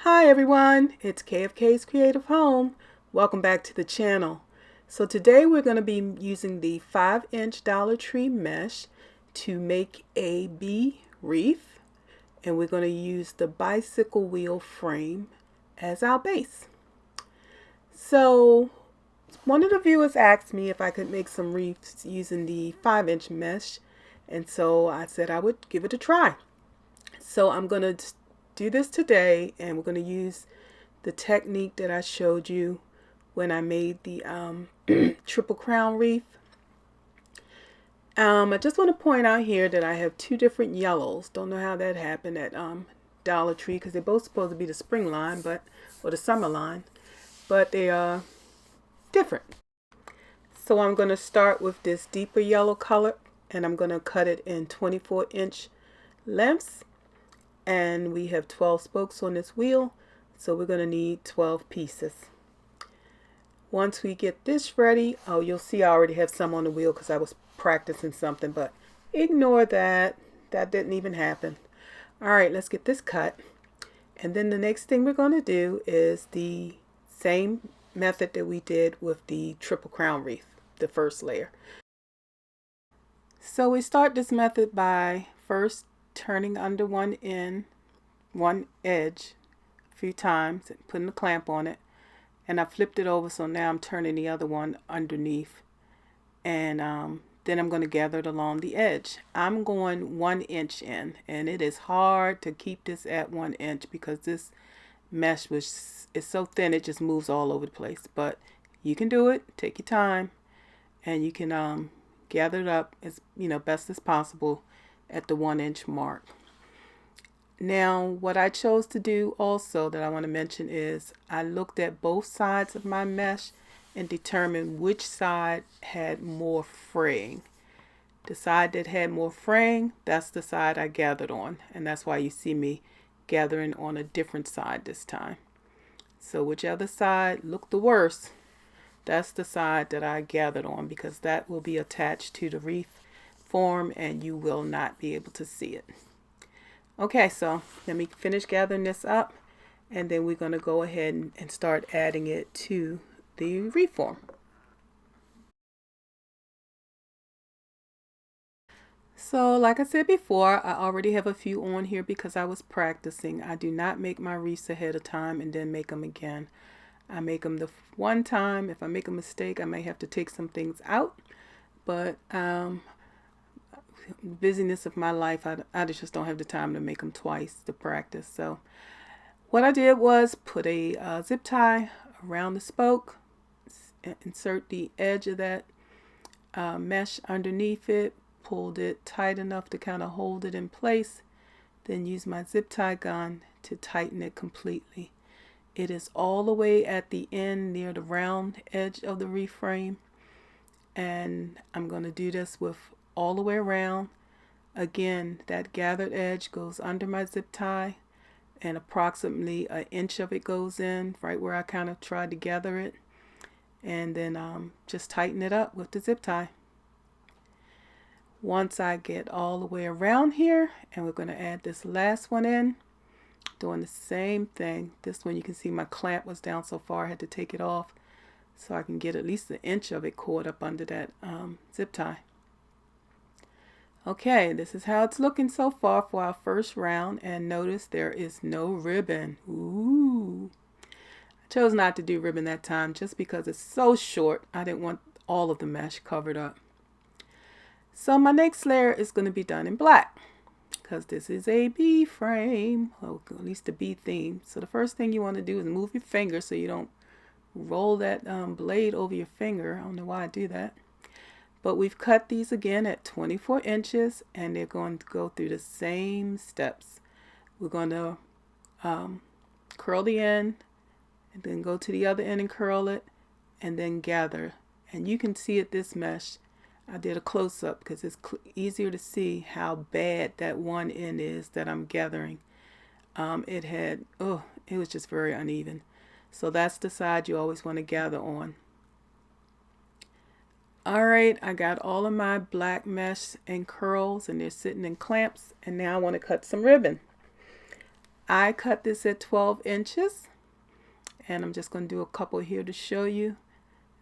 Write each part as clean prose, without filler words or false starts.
Hi everyone, it's KFK's Creative Home. Welcome back to the channel. So today we're going to be using the 5-inch Dollar Tree mesh to make a bee wreath, and we're going to use the bicycle wheel frame as our base. So one of the viewers asked me if I could make some wreaths using the 5-inch mesh, and so I said I would give it a try. So I'm going to do this today, and we're going to use the technique that I showed you when I made the triple crown wreath. I just want to point out here that I have two different yellows. Don't know how that happened at Dollar Tree, because they're both supposed to be the spring line, or the summer line, but they are different. So I'm going to start with this deeper yellow color, and I'm going to cut it in 24-inch lengths. And we have 12 spokes on this wheel, so we're going to need 12 pieces. Once we get this ready, oh, you'll see I already have some on the wheel because I was practicing something, but ignore that. That didn't even happen. All right, let's get this cut. And then the next thing we're going to do is the same method that we did with the triple crown wreath, the first layer. So we start this method by first turning under one edge a few times and putting a clamp on it, and I flipped it over, so now I'm turning the other one underneath, and then I'm going to gather it along the edge. I'm going 1 inch in, and it is hard to keep this at 1 inch because this mesh is so thin it just moves all over the place, but you can do it. Take your time, and you can gather it up as best as possible at the 1 inch mark. Now what I chose to do also that I want to mention is I looked at both sides of my mesh and determined which side had more fraying. The side that had more fraying, that's the side I gathered on, and that's why you see me gathering on a different side this time. So whichever side looked the worst, that's the side that I gathered on, because that will be attached to the wreath form and you will not be able to see it. Okay, so let me finish gathering this up, and then we're going to go ahead and start adding it to the wreath form. So like I said before, I already have a few on here because I was practicing. I do not make my wreaths ahead of time and then make them again. I make them the one time. If I make a mistake, I may have to take some things out, but busyness of my life, I just don't have the time to make them twice to practice. So what I did was put a zip tie around the spoke, insert the edge of that mesh underneath it, pulled it tight enough to kind of hold it in place, then use my zip tie gun to tighten it completely. It is all the way at the end near the round edge of the wreath frame, and I'm going to do this with all the way around. Again, that gathered edge goes under my zip tie, and approximately 1 inch of it goes in right where I kind of tried to gather it, and then just tighten it up with the zip tie. Once I get all the way around here, and we're going to add this last one in, doing the same thing. This one you can see my clamp was down so far I had to take it off so I can get at least 1 inch of it caught up under that zip tie. Okay, this is how it's looking so far for our first round, and notice there is no ribbon. Ooh. I chose not to do ribbon that time just because it's so short. I didn't want all of the mesh covered up. So my next layer is going to be done in black because this is a bee frame, or at least a bee theme. So the first thing you want to do is move your finger so you don't roll that blade over your finger. I don't know why I do that. But we've cut these again at 24 inches, and they're going to go through the same steps. We're going to curl the end, and then go to the other end and curl it, and then gather. And you can see it, this mesh. I did a close-up because it's easier to see how bad that one end is that I'm gathering. It was just very uneven. So that's the side you always want to gather on. Alright, I got all of my black mesh and curls, and they're sitting in clamps, and now I want to cut some ribbon. I cut this at 12 inches, and I'm just going to do a couple here to show you,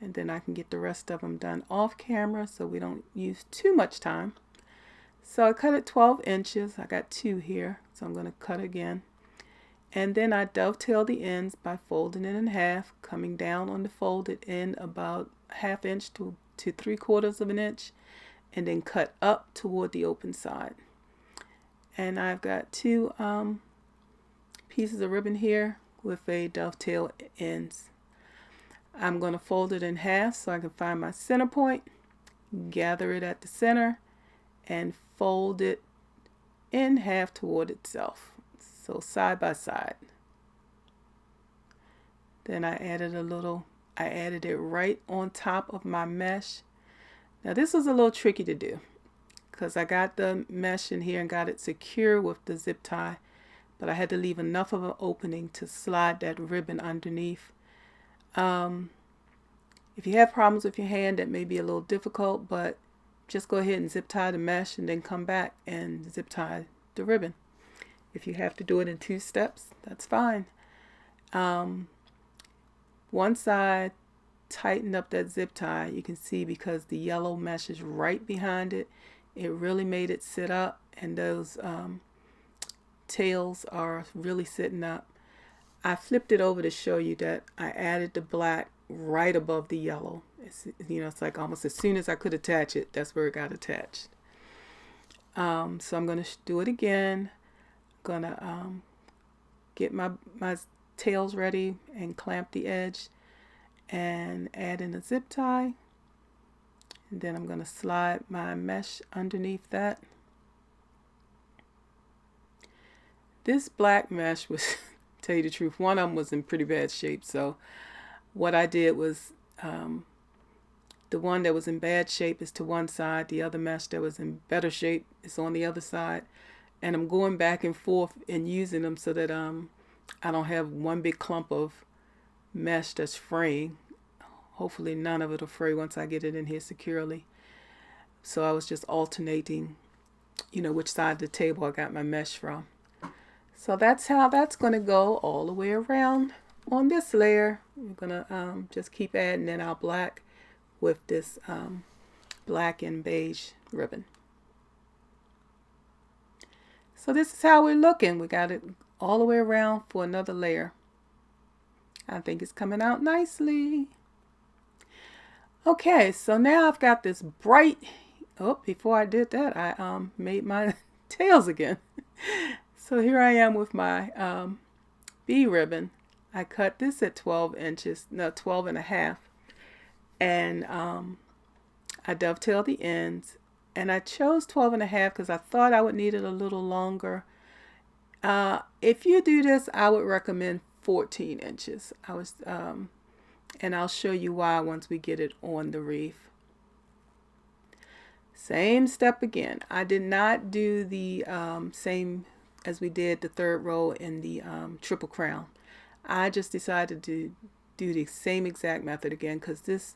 and then I can get the rest of them done off camera so we don't use too much time. So I cut it 12 inches. I got 2 here, so I'm going to cut again. And then I dovetail the ends by folding it in half, coming down on the folded end about 1/2 inch to 3/4 of an inch, and then cut up toward the open side. And I've got 2 pieces of ribbon here with a dovetail ends. I'm going to fold it in half so I can find my center point, gather it at the center, and fold it in half toward itself. So side by side. Then I added it right on top of my mesh. Now this was a little tricky to do because I got the mesh in here and got it secure with the zip tie, but I had to leave enough of an opening to slide that ribbon underneath. If you have problems with your hand, that may be a little difficult, but just go ahead and zip tie the mesh and then come back and zip tie the ribbon. If you have to do it in 2 steps, that's fine. Once I tightened up that zip tie, you can see because the yellow mesh is right behind it, it really made it sit up, and those tails are really sitting up. I flipped it over to show you that I added the black right above the yellow. It's like almost as soon as I could attach it, that's where it got attached. So I'm going to do it again. Gonna get my tails ready and clamp the edge and add in a zip tie, and then I'm gonna slide my mesh underneath that. This black mesh was tell you the truth, one of them was in pretty bad shape, so what I did was the one that was in bad shape is to one side, the other mesh that was in better shape is on the other side. And I'm going back and forth and using them so that I don't have one big clump of mesh that's fraying. Hopefully none of it will fray once I get it in here securely. So I was just alternating, which side of the table I got my mesh from. So that's how that's going to go all the way around on this layer. We're going to just keep adding in our black with this black and beige ribbon. So this is how we're looking. We got it all the way around for another layer. I think it's coming out nicely. Okay, so now I've got this bright, before I did that, I made my tails again. So here I am with my bee ribbon. I cut this at 12 inches, no, 12 and a half. And I dovetailed the ends. And I chose 12 and a half because I thought I would need it a little longer. If you do this, I would recommend 14 inches. And I'll show you why once we get it on the wreath. Same step again. I did not do the same as we did the 3rd row in the triple crown. I just decided to do the same exact method again because this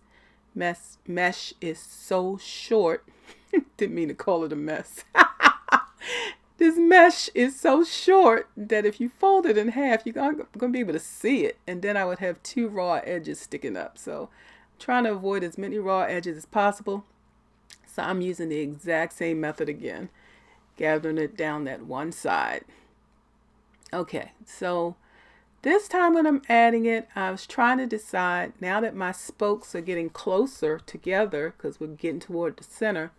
mesh is so short. Didn't mean to call it a mess. This mesh is so short that if you fold it in half, you're going to be able to see it. And then I would have 2 raw edges sticking up. So I'm trying to avoid as many raw edges as possible. So I'm using the exact same method again, gathering it down that one side. Okay, so this time when I'm adding it, I was trying to decide, now that my spokes are getting closer together because we're getting toward the center,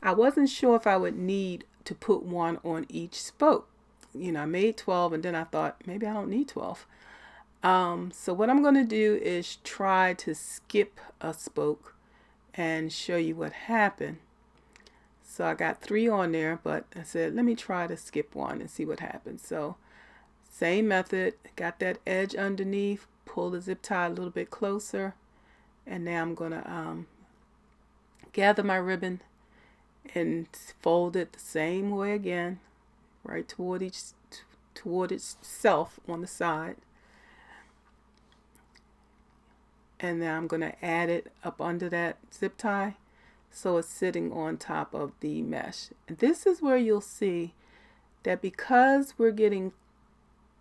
I wasn't sure if I would need to put one on each spoke. I made 12 and then I thought maybe I don't need 12. So what I'm going to do is try to skip a spoke and show you what happened. So I got 3 on there, but I said let me try to skip one and see what happens. So same method, got that edge underneath, pull the zip tie a little bit closer, and now I'm going to gather my ribbon and fold it the same way again, right toward itself on the side. And now I'm going to add it up under that zip tie so it's sitting on top of the mesh. And this is where you'll see that because we're getting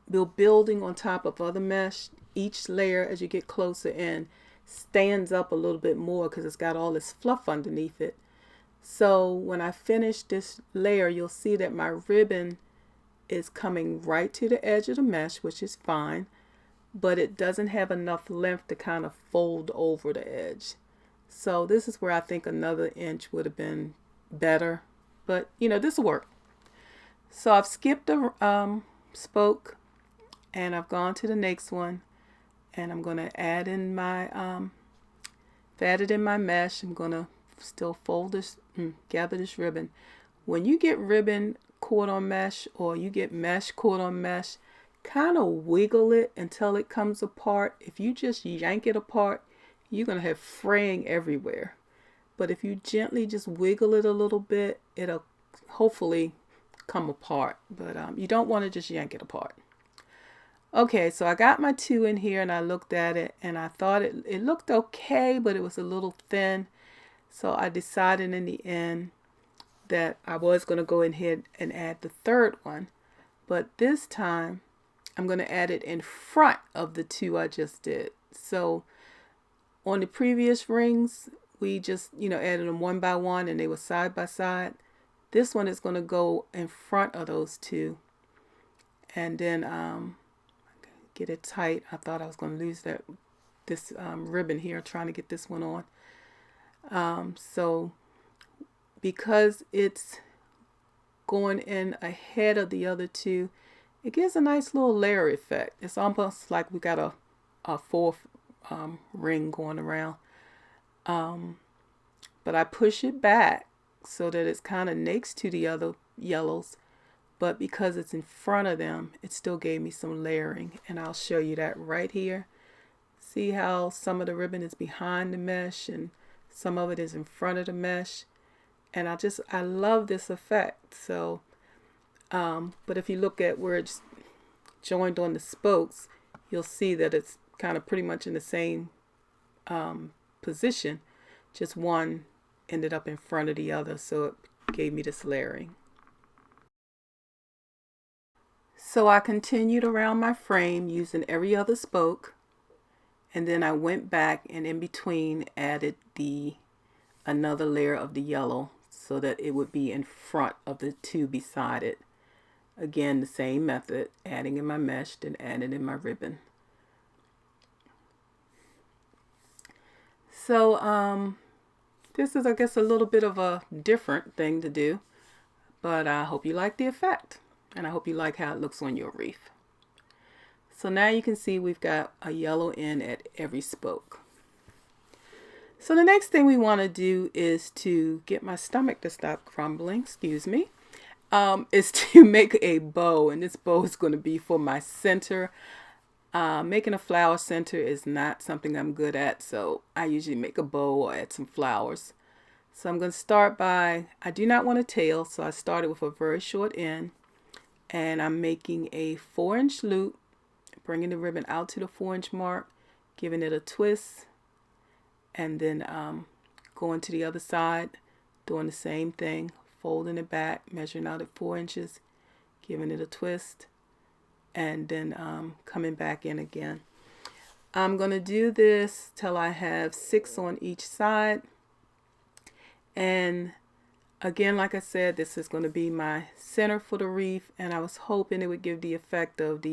building on top of other mesh. Each layer, as you get closer in, stands up a little bit more because it's got all this fluff underneath it. So when I finish this layer, you'll see that my ribbon is coming right to the edge of the mesh, which is fine, but it doesn't have enough length to kind of fold over the edge. So this is where I think another inch would have been better, but you know, this will work. So I've skipped the spoke and I've gone to the next one, and I'm going to add in my added in my mesh. I'm going to still fold this, gather this ribbon. When you get ribbon caught on mesh, or you get mesh caught on mesh, kind of wiggle it until it comes apart. If you just yank it apart, you're going to have fraying everywhere. But if you gently just wiggle it a little bit, it'll hopefully come apart. But you don't want to just yank it apart. Okay, so I got my 2 in here and I looked at it and I thought it looked okay, but it was a little thin. So I decided in the end that I was going to go ahead and add the 3rd one. But this time I'm going to add it in front of the 2 I just did. So on the previous rings, we just, added them one by one and they were side by side. This one is going to go in front of those 2. And then get it tight. I thought I was going to lose this ribbon here trying to get this one on. So because it's going in ahead of the other 2, it gives a nice little layer effect. It's almost like we got a 4th ring going around. But I push it back so that it's kind of next to the other yellows. But because it's in front of them, it still gave me some layering. And I'll show you that right here. See how some of the ribbon is behind the mesh and some of it is in front of the mesh. And I love this effect. So, but if you look at where it's joined on the spokes, you'll see that it's kind of pretty much in the same position. Just one ended up in front of the other. So it gave me this layering. So I continued around my frame using every other spoke, and then I went back and in between added another layer of the yellow so that it would be in front of the 2 beside it. Again, the same method, adding in my mesh, then adding in my ribbon. So this is, I guess, a little bit of a different thing to do, but I hope you like the effect. And I hope you like how it looks on your wreath. So now you can see we've got a yellow end at every spoke. So the next thing we want to do is to get my stomach to stop crumbling, is to make a bow. And this bow is going to be for my center. Making a flower center is not something I'm good at, so I usually make a bow or add some flowers. So I'm going to start by, I do not want a tail, so I started with a very short end. And I'm making a 4-inch loop, bringing the ribbon out to the 4-inch mark, giving it a twist, and then going to the other side, doing the same thing, folding it back, measuring out at 4 inches, giving it a twist, and then coming back in again. I'm going to do this till I have 6 on each side. And again, like I said, this is going to be my center for the wreath, and I was hoping it would give the effect of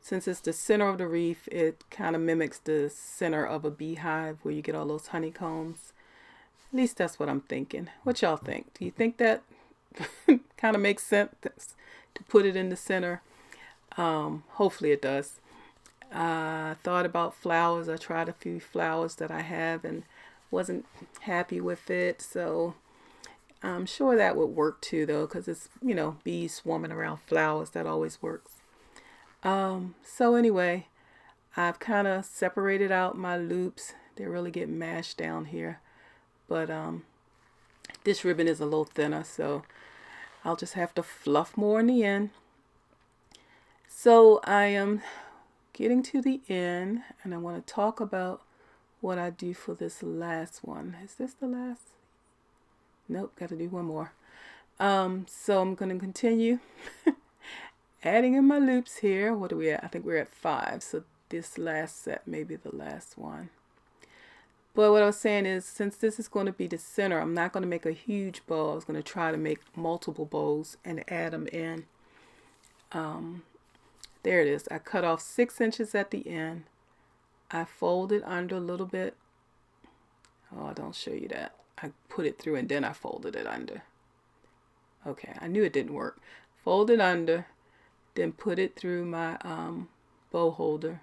since it's the center of the wreath, it kind of mimics the center of a beehive where you get all those honeycombs. At least that's what I'm thinking. What y'all think? Do you think that kind of makes sense to put it in the center? Hopefully it does. I thought about flowers. I tried a few flowers that I have and wasn't happy with it, so I'm sure that would work too, though, because it's, bees swarming around flowers. That always works. So anyway, I've kind of separated out my loops. They really get mashed down here. But this ribbon is a little thinner, so I'll just have to fluff more in the end. So I am getting to the end, and I want to talk about what I do for this last one. Is this the last? Nope, got to do one more. So I'm going to continue adding in my loops here. What are we at? I think we're at 5. So this last set may be the last one. But what I was saying is, since this is going to be the center, I'm not going to make a huge bow. I was going to try to make multiple bows and add them in. There it is. I cut off 6 inches at the end. I fold it under a little bit. Oh, I don't show you that. I put it through and then I folded it under. Okay, I knew it didn't work. Fold it under, then put it through my bow holder,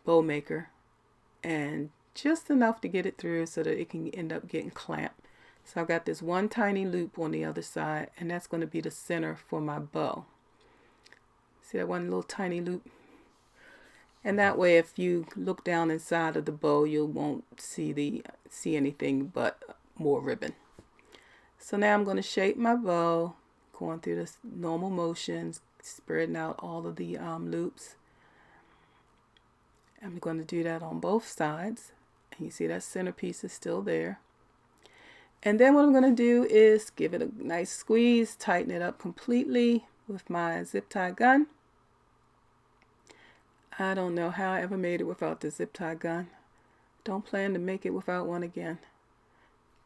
bow maker, and just enough to get it through so that it can end up getting clamped. So I've got this one tiny loop on the other side, and that's going to be the center for my bow. See that one little tiny loop? And that way, if you look down inside of the bow, you won't see anything but more ribbon. So now I'm going to shape my bow, going through the normal motions, spreading out all of the loops. I'm going to do that on both sides. And you see that centerpiece is still there. And then what I'm going to do is give it a nice squeeze, tighten it up completely with my zip tie gun. I don't know how I ever made it without the zip tie gun. Don't plan to make it without one again.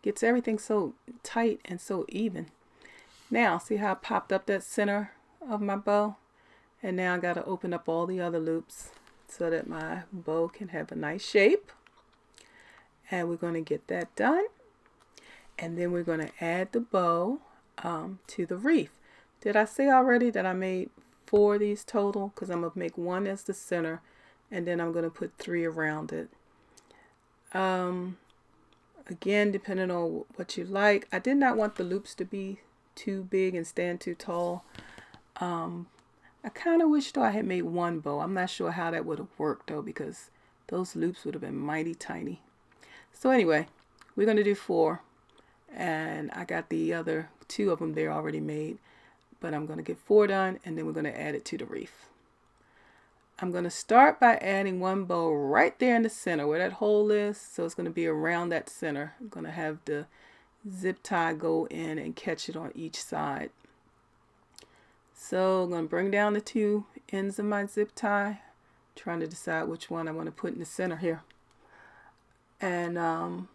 Gets everything so tight and so even. Now, see how I popped up that center of my bow? And now I got to open up all the other loops so that my bow can have a nice shape. And we're going to get that done. And then we're going to add the bow to the wreath. Did I say already that I made 4 of these total? Because I'm going to make 1 as the center, and then I'm going to put 3 around it. Again, depending on what you like. I did not want the loops to be too big and stand too tall. I kind of wish though I had made 1 bow. I'm not sure how that would have worked though, because those loops would have been mighty tiny. So anyway, we're going to do 4. And I got the other 2 of them there already made. But I'm going to get 4 done, and then we're going to add it to the wreath. I'm going to start by adding 1 bow right there in the center where that hole is. So it's going to be around that center. I'm going to have the zip tie go in and catch it on each side. So I'm going to bring down the 2 ends of my zip tie, trying to decide which one I want to put in the center here. And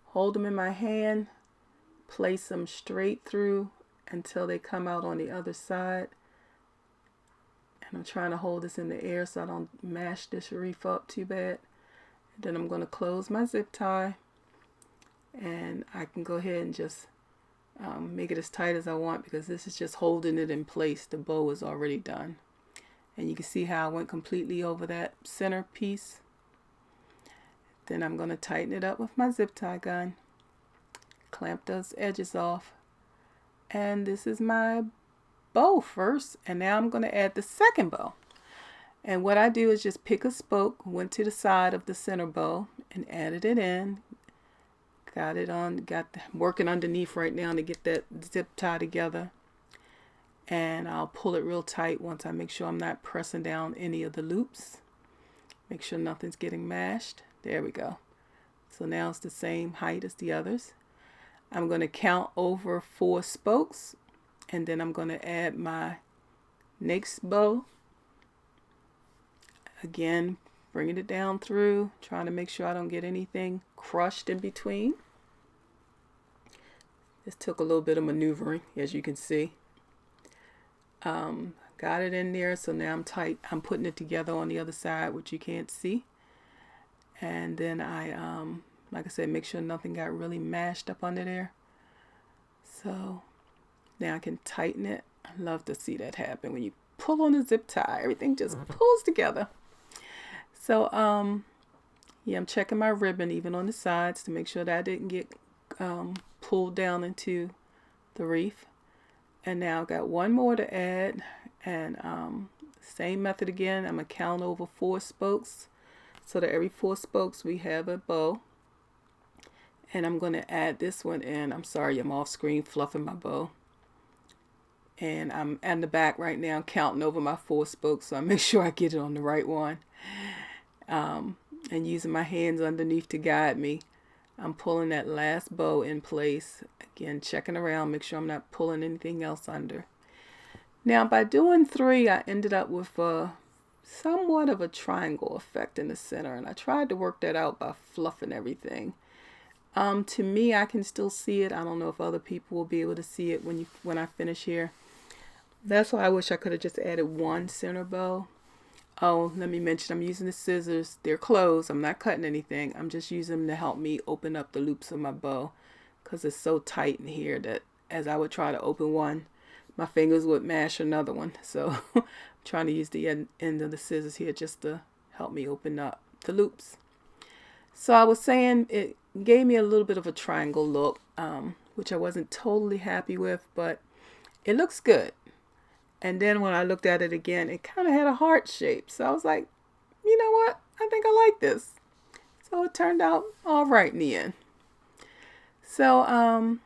hold them in my hand, place them straight through until they come out on the other side. And I'm trying to hold this in the air so I don't mash this wreath up too bad. And then I'm going to close my zip tie, and I can go ahead and just make it as tight as I want, because this is just holding it in place. The bow is already done. And you can see how I went completely over that center piece. Then I'm going to tighten it up with my zip tie gun, clamp those edges off. And this is my bow first, and now I'm going to add the second bow. And what I do is just pick a spoke, went to the side of the center bow and added it in. Got it on, working underneath right now to get that zip tie together. And I'll pull it real tight once I make sure I'm not pressing down any of the loops. Make sure nothing's getting mashed. There we go. So now it's the same height as the others. I'm going to count over 4 spokes, and then I'm going to add my next bow. Again, bringing it down through, trying to make sure I don't get anything crushed in between. This took a little bit of maneuvering, as you can see. Got it in there, so now I'm tight. I'm putting it together on the other side, which you can't see. And then I like I said, make sure nothing got really mashed up under there. So now I can tighten it. I love to see that happen when you pull on the zip tie. Everything just pulls together. So yeah, I'm checking my ribbon even on the sides to make sure that I didn't get pulled down into the wreath. And now I've got 1 more to add, and same method again. I'm gonna count over 4 spokes, so that every 4 spokes we have a bow. And I'm going to add this one in. I'm sorry, I'm off screen fluffing my bow. And I'm in the back right now counting over my 4 spokes, so I make sure I get it on the right one. And using my hands underneath to guide me, I'm pulling that last bow in place. Again, checking around, make sure I'm not pulling anything else under. Now by doing 3, I ended up with somewhat of a triangle effect in the center, and I tried to work that out by fluffing everything. To me, I can still see it. I don't know if other people will be able to see it when I finish here. That's why I wish I could have just added 1 center bow. Oh, let me mention, I'm using the scissors. They're closed. I'm not cutting anything. I'm just using them to help me open up the loops of my bow, because it's so tight in here that as I would try to open one, my fingers would mash another one. So I'm trying to use the end of the scissors here just to help me open up the loops. So I was saying it gave me a little bit of a triangle look, which I wasn't totally happy with, but it looks good. And then when I looked at it again, it kind of had a heart shape. So I was like, you know what? I think I like this. So it turned out all right in the end. So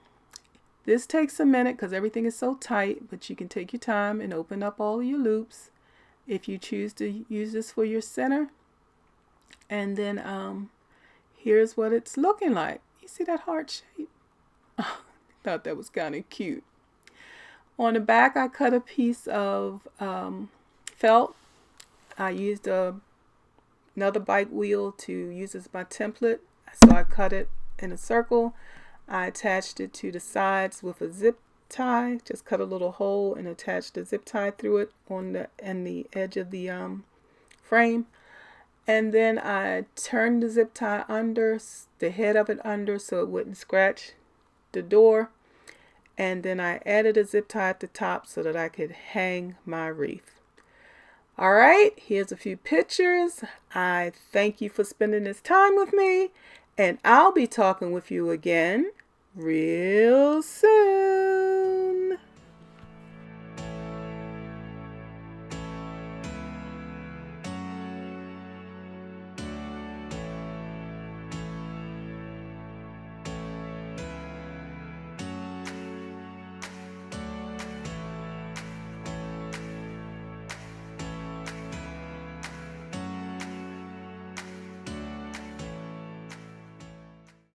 this takes a minute because everything is so tight, but you can take your time and open up all your loops if you choose to use this for your center. And then here's what it's looking like. You see that heart shape? Oh, I thought that was kind of cute. On the back, I cut a piece of felt. I used another bike wheel to use as my template. So I cut it in a circle. I attached it to the sides with a zip tie. Just cut a little hole and attached the zip tie through it on the edge of the frame. And then I turned the zip tie under, the head of it under, so it wouldn't scratch the door. And then I added a zip tie at the top so that I could hang my wreath. All right, here's a few pictures. I thank you for spending this time with me, and I'll be talking with you again real soon.